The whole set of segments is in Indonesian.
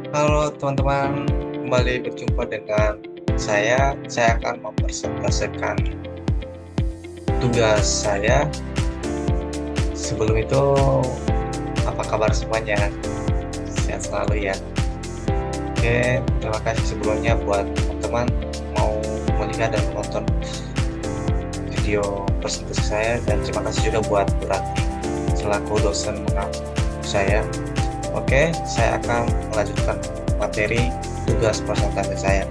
Halo teman-teman, kembali berjumpa dengan saya. Saya akan mempresentasikan tugas saya. Sebelum itu, apa kabar semuanya? Sehat selalu ya. Oke, terima kasih sebelumnya buat teman-teman mau melihat dan menonton video presentasi saya, dan terima kasih juga buat Bu Ratih selaku dosen mengampu saya. Oke, saya akan melanjutkan materi tugas presentasi saya.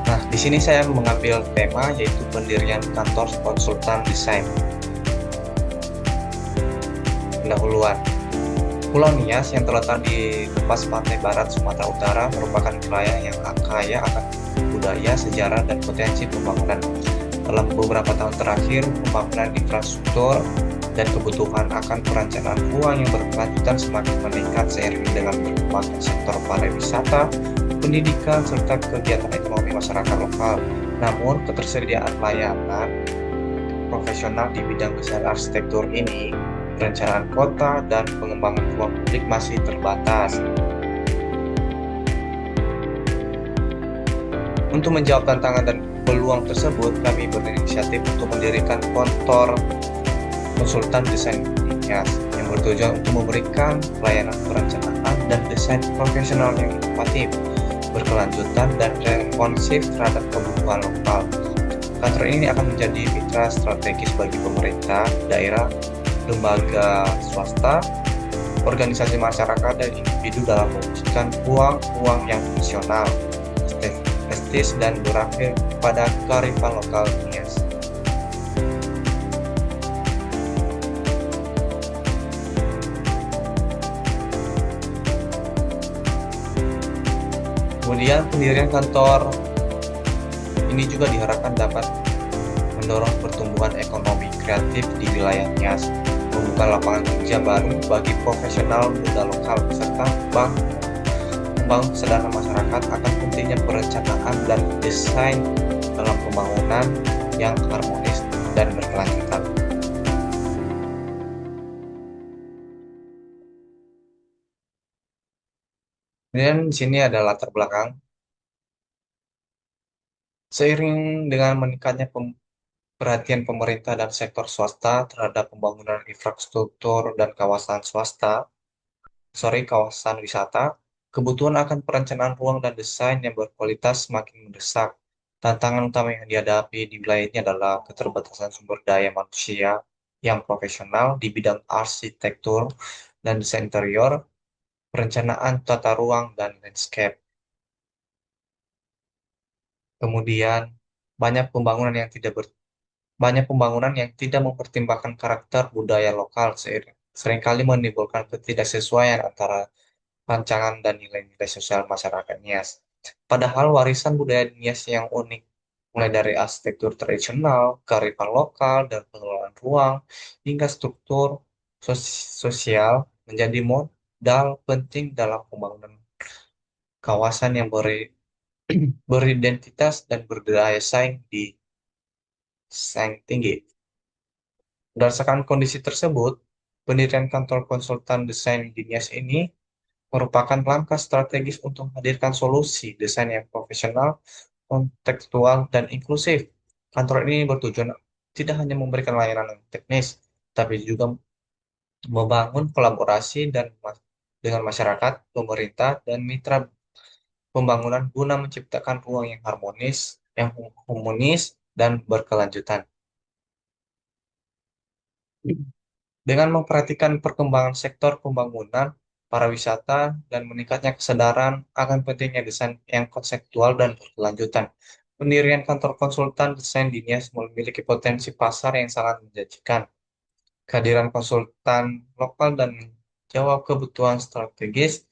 Nah, di sini saya mengambil tema yaitu pendirian kantor konsultan desain. Pendahuluan. Pulau Nias yang terletak di tepas pantai barat Sumatera Utara merupakan wilayah yang kaya akan budaya, sejarah, dan potensi pembangunan. Dalam beberapa tahun terakhir, pembangunan infrastruktur dan kebutuhan akan perencanaan ruang yang berkelanjutan semakin meningkat seiring dengan berkembangnya sektor pariwisata, pendidikan, serta kegiatan ekonomi masyarakat lokal. Namun, ketersediaan layanan profesional di bidang desain arsitektur ini, perencanaan kota, dan pengembangan ruang publik masih terbatas. Untuk menjawab tantangan dan peluang tersebut, kami berinisiatif untuk mendirikan kantor konsultan desain INIAS yang bertujuan untuk memberikan pelayanan perencanaan dan desain profesional yang inovatif, berkelanjutan, dan responsif terhadap kebutuhan lokal. Kantor ini akan menjadi mitra strategis bagi pemerintah, daerah, lembaga swasta, organisasi masyarakat, dan individu dalam mewujudkan ruang-ruang yang fungsional, estetis, dan berakhir pada kearifan lokal INIAS. Kemudian pendirian kantor ini juga diharapkan dapat mendorong pertumbuhan ekonomi kreatif di wilayah Nias, membuka lapangan kerja baru bagi profesional muda lokal, serta membangun kesadaran masyarakat akan pentingnya perencanaan dan desain dalam pembangunan yang harmonis dan berkelanjutan. Kemudian di sini ada latar belakang. Seiring dengan meningkatnya perhatian pemerintah dan sektor swasta terhadap pembangunan infrastruktur dan kawasan wisata, kebutuhan akan perencanaan ruang dan desain yang berkualitas semakin mendesak. Tantangan utama yang dihadapi di wilayah ini adalah keterbatasan sumber daya manusia yang profesional di bidang arsitektur dan desain interior, perencanaan tata ruang, dan landscape. Kemudian, banyak pembangunan yang tidak ber banyak pembangunan yang tidak mempertimbangkan karakter budaya lokal seringkali menimbulkan ketidaksesuaian antara rancangan dan nilai-nilai sosial masyarakat Nias. Padahal warisan budaya Nias yang unik, mulai dari arsitektur tradisional, kearifan lokal, dan pengelolaan ruang, hingga struktur sosial, menjadi modal penting dalam pembangunan kawasan yang beridentitas dan berdaya saing tinggi. Berdasarkan kondisi tersebut, pendirian kantor konsultan desain di Nias ini merupakan langkah strategis untuk menghadirkan solusi desain yang profesional, kontekstual, dan inklusif. Kantor ini bertujuan tidak hanya memberikan layanan yang teknis, tapi juga membangun kolaborasi dengan masyarakat, pemerintah, dan mitra pembangunan guna menciptakan ruang yang harmonis dan berkelanjutan. Dengan memperhatikan perkembangan sektor pembangunan, pariwisata, dan meningkatnya kesadaran akan pentingnya desain yang konseptual dan berkelanjutan, pendirian kantor konsultan desain di Nias memiliki potensi pasar yang sangat menjanjikan. Kehadiran konsultan lokal dan menjawab kebutuhan strategis,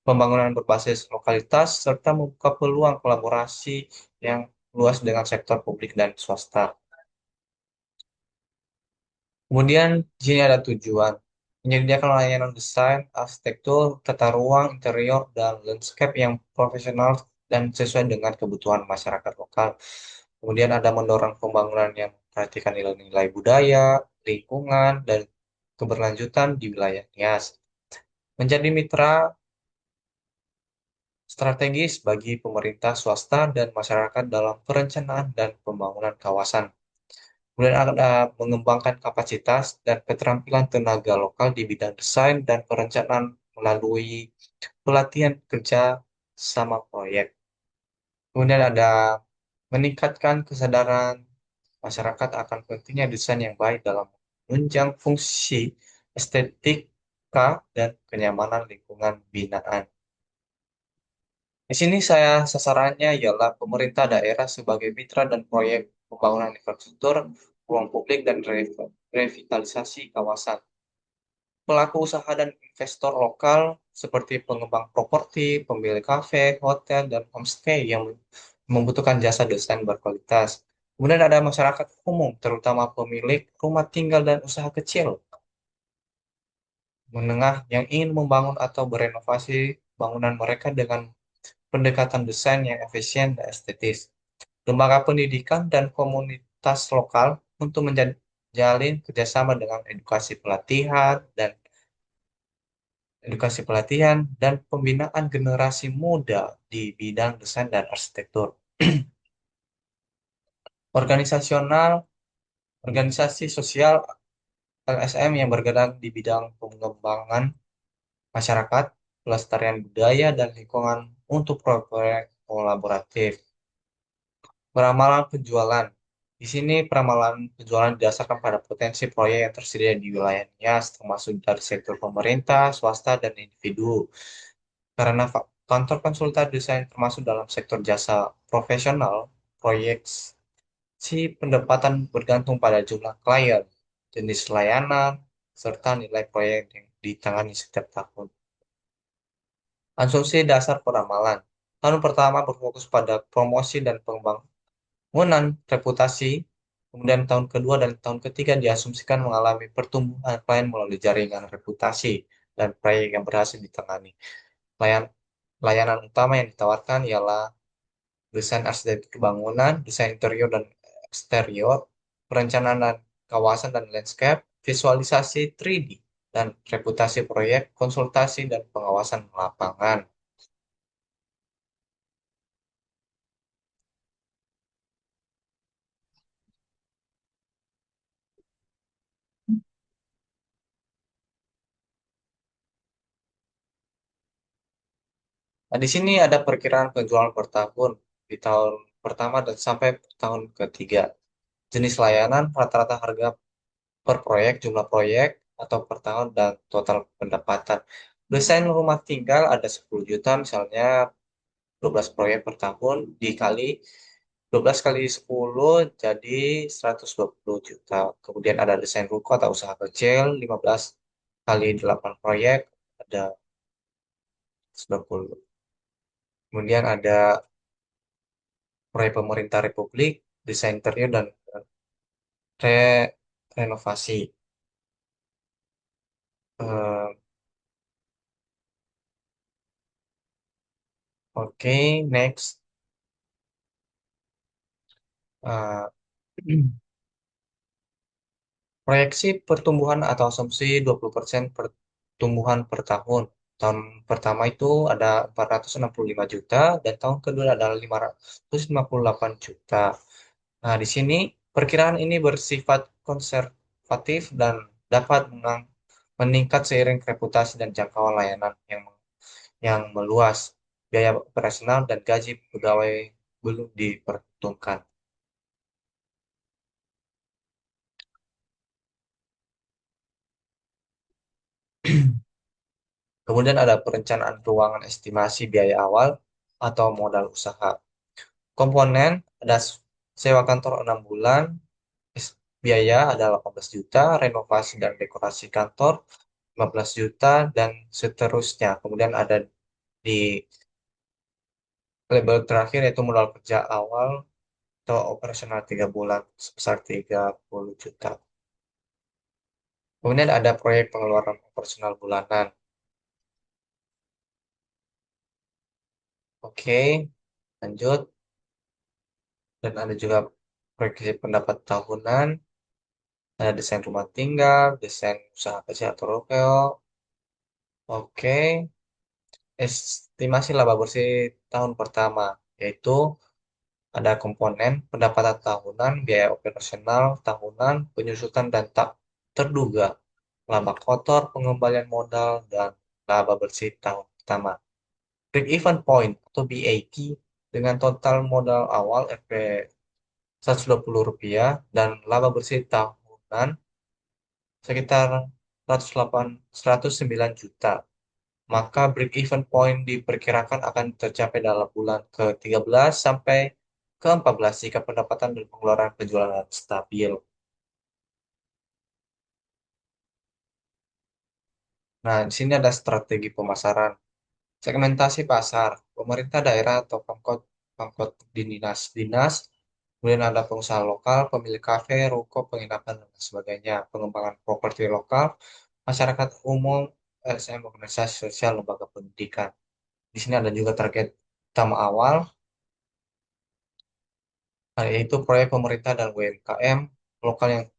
pembangunan berbasis lokalitas, serta membuka peluang kolaborasi yang luas dengan sektor publik dan swasta. Kemudian di sini ada tujuan menyediakan layanan desain, arsitektur, tata ruang, interior, dan landscape yang profesional dan sesuai dengan kebutuhan masyarakat lokal. Kemudian ada mendorong pembangunan yang memperhatikan nilai-nilai budaya, lingkungan, dan keberlanjutan di wilayah Nias. Menjadi mitra strategis bagi pemerintah swasta dan masyarakat dalam perencanaan dan pembangunan kawasan. Kemudian ada mengembangkan kapasitas dan keterampilan tenaga lokal di bidang desain dan perencanaan melalui pelatihan kerja sama proyek. Kemudian ada meningkatkan kesadaran masyarakat akan pentingnya desain yang baik dalam menunjang fungsi estetika dan kenyamanan lingkungan binaan. Di sini sasarannya ialah pemerintah daerah sebagai mitra dan proyek pembangunan infrastruktur, ruang publik, dan revitalisasi kawasan. Pelaku usaha dan investor lokal seperti pengembang properti, pemilik kafe, hotel, dan homestay yang membutuhkan jasa desain berkualitas. Kemudian ada masyarakat umum, terutama pemilik rumah tinggal dan usaha kecil menengah yang ingin membangun atau berenovasi bangunan mereka dengan pendekatan desain yang efisien dan estetis. Lembaga pendidikan dan komunitas lokal untuk menjalin kerjasama dengan edukasi pelatihan dan pembinaan generasi muda di bidang desain dan arsitektur. Organisasional, organisasi sosial LSM yang bergerak di bidang pengembangan masyarakat, pelestarian budaya dan lingkungan untuk proyek kolaboratif. Peramalan penjualan. Di sini peramalan penjualan didasarkan pada potensi proyek yang tersedia di wilayah Nias, termasuk dari sektor pemerintah, swasta, dan individu. Karena kantor konsultan desain termasuk dalam sektor jasa profesional, proyek si pendapatan bergantung pada jumlah klien, jenis layanan, serta nilai proyek yang ditangani setiap tahun. Asumsi dasar peramalan. Tahun pertama berfokus pada promosi dan pengembangan reputasi, kemudian tahun kedua dan tahun ketiga diasumsikan mengalami pertumbuhan klien melalui jaringan reputasi dan proyek yang berhasil ditangani. Layan- Layanan utama yang ditawarkan ialah desain arsitektur bangunan, desain interior dan eksterior, perencanaan dan kawasan dan landscape, visualisasi 3D, dan reputasi proyek, konsultasi dan pengawasan lapangan. Nah, di sini ada perkiraan penjualan per tahun di tahun pertama dan sampai tahun ketiga. Jenis layanan, rata-rata harga per proyek, jumlah proyek, atau per tahun, dan total pendapatan. Desain rumah tinggal ada 10 juta, misalnya 12 proyek per tahun, dikali 12 kali 10 jadi 120 juta. Kemudian ada desain ruko atau usaha kecil, 15 kali 8 proyek, ada 90. Kemudian ada proyek pemerintah Republik, desain interior dan renovasi. Eh, Oke, next. Eh, Proyeksi pertumbuhan atau asumsi 20% pertumbuhan per tahun. Tahun pertama itu ada 465 juta dan tahun kedua adalah 558 juta. Nah, di sini perkiraan ini bersifat konservatif dan dapat meningkat seiring reputasi dan jangkauan layanan yang meluas. Biaya operasional dan gaji pegawai belum diperhitungkan. Kemudian ada perencanaan keuangan estimasi biaya awal atau modal usaha. Komponen ada sewa kantor 6 bulan, biaya ada 18 juta, renovasi dan dekorasi kantor 15 juta, dan seterusnya. Kemudian ada di label terakhir yaitu modal kerja awal atau operasional 3 bulan sebesar 30 juta. Kemudian ada proyek pengeluaran operasional bulanan. Oke, lanjut. Dan ada juga proyeksi pendapat tahunan, ada desain rumah tinggal, desain usaha kecil atau rokeo. Oke, estimasi laba bersih tahun pertama, yaitu ada komponen pendapatan tahunan, biaya operasional tahunan, penyusutan dan tak terduga, laba kotor, pengembalian modal, dan laba bersih tahun pertama. Break even point atau BAT dengan total modal awal FP Rp120 dan laba bersih tahunan sekitar 109 juta. Maka break even point diperkirakan akan tercapai dalam bulan ke-13 sampai ke-14 jika pendapatan dan pengeluaran penjualan stabil. Nah, di sini ada strategi pemasaran. Segmentasi pasar, pemerintah daerah atau pemkot dinas-dinas, kemudian ada pengusaha lokal, pemilik kafe, ruko, penginapan, dan sebagainya, pengembangan properti lokal, masyarakat umum, LSM, organisasi sosial, lembaga pendidikan. Di sini ada juga target utama awal, yaitu proyek pemerintah dan UMKM lokal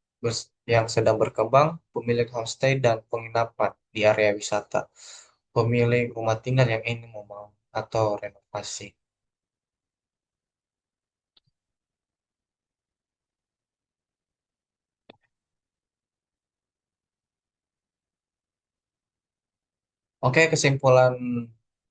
yang sedang berkembang, pemilik homestay dan penginapan di area wisata, pemilik rumah tinggal yang ingin membangun atau renovasi. Oke, kesimpulannya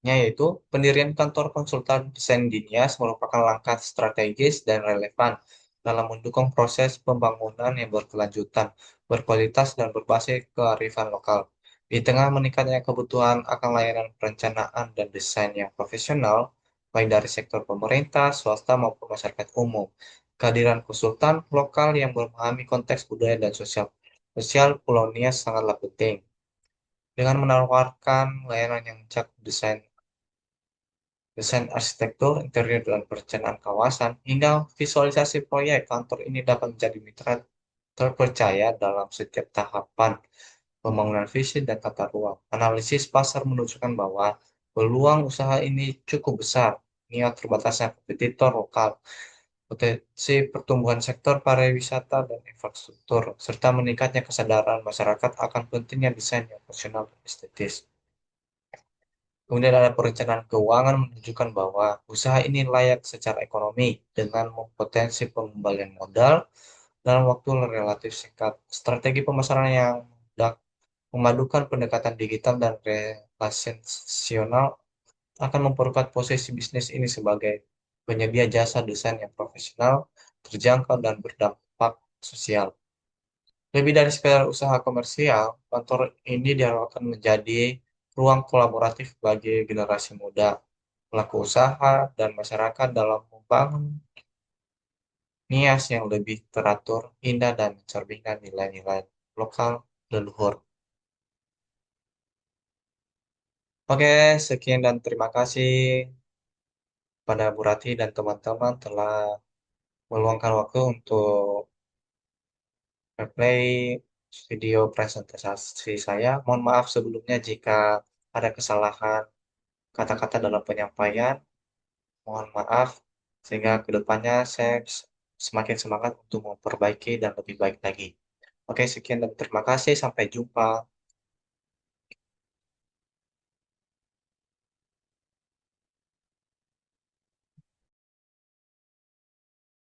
yaitu pendirian kantor konsultan desain Dinias merupakan langkah strategis dan relevan dalam mendukung proses pembangunan yang berkelanjutan, berkualitas, dan berbasis kearifan lokal. Di tengah meningkatnya kebutuhan akan layanan perencanaan dan desain yang profesional, baik dari sektor pemerintah, swasta, maupun masyarakat umum. Kehadiran konsultan lokal yang memahami konteks budaya dan sosial sosial Pulau Nias sangatlah penting dengan menawarkan layanan yang mencakup desain arsitektur, interior, dan perencanaan kawasan, hingga visualisasi proyek. Kantor ini dapat menjadi mitra terpercaya dalam setiap tahapan pembangunan visi dan tata ruang. Analisis pasar menunjukkan bahwa peluang usaha ini cukup besar, mengingat terbatasnya kompetitor lokal, potensi pertumbuhan sektor pariwisata dan infrastruktur, serta meningkatnya kesadaran masyarakat akan pentingnya desain yang fungsional dan estetis. Kemudian ada perencanaan keuangan menunjukkan bahwa usaha ini layak secara ekonomi dengan potensi pengembalian modal dalam waktu relatif singkat. Strategi pemasaran yang memadukan pendekatan digital dan relasional akan memperkuat posisi bisnis ini sebagai penyedia jasa desain yang profesional, terjangkau, dan berdampak sosial. Lebih dari sekedar usaha komersial, kantor ini diharapkan menjadi ruang kolaboratif bagi generasi muda, pelaku usaha, dan masyarakat dalam membangun Nias yang lebih teratur, indah, dan mencerminkan nilai-nilai lokal leluhur. Oke, sekian dan terima kasih pada Bu Rati dan teman-teman telah meluangkan waktu untuk replay video presentasi saya. Mohon maaf sebelumnya jika ada kesalahan kata-kata dalam penyampaian. Mohon maaf, sehingga kedepannya saya semakin semangat untuk memperbaiki dan lebih baik lagi. Oke, sekian dan terima kasih. Sampai jumpa.